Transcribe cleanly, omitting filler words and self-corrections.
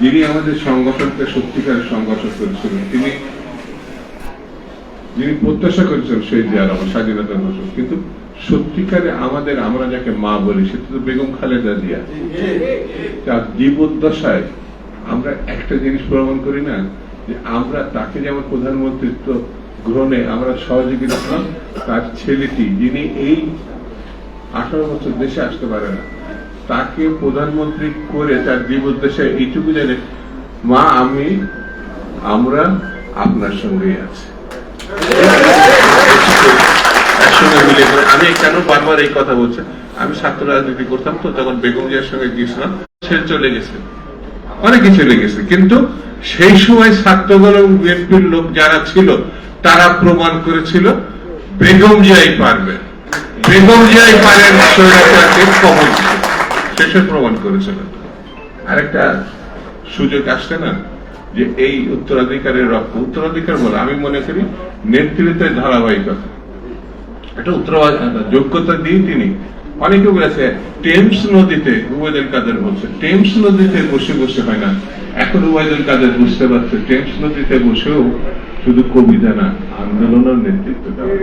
যিনি আমাদের সংগঠনকে সত্যিকারের সংগঠন করেছিলেন, যিনি প্রত্যাশা করেছিলেন শহীদ জিয়া রহমান স্বাধীনতা ঘোষক, কিন্তু সত্যিকারে আমরা যাকে মা বলি সেটা তো বেগম খালেদা জিয়া। তার জীবদ্দশায় আমরা একটা জিনিস প্রমাণ করি না, যে আমরা তাকে যেমন প্রধানমন্ত্রিত্ব গ্রহণে আমরা সহযোগিতা করলাম, তার ছেলেটি যিনি এই 18 বছর দেশে আসতে পারে না, তাকে প্রধানমন্ত্রী করে তার জীবদ্দশায় এইটুকু জানে, মা আমরা আপনার সঙ্গেই আছি। আমি কেন বারবার এই কথা বলছি, আমি ছাত্র রাজনীতি করতাম তো, তখন বেগম জিয়ার সঙ্গে গিয়েছিলাম, ছেড়ে চলে গেছে, অনেকে চলে গেছে, কিন্তু সেই সময় ছাত্রদল এবং বিএনপির লোক যারা ছিল তারা প্রমাণ করেছিল বেগম জিয়াই পারবে, বেগম জিয়াই পারেন স্বৈরাচারকে কবল দিতে, শেষে প্রমাণ করেছিল। আরেকটা সুযোগ আসছে না, যে এই উত্তরাধিকারের রক্ত, উত্তরাধিকার বলে আমি মনে করি নেতৃত্বের ধারাবাহিকতা, একটা যোগ্যতা দিয়ে তিনি অনেকে বলেছে টেমস নদীতে, উবায়দুল কাদের বলছে টেমস নদীতে বসে বসে হয় না, এখন উবায়দুল কাদের বুঝতে পারছে টেমস নদীতে বসেও শুধু কবিতা না, আন্দোলনের নেতৃত্ব দেওয়া।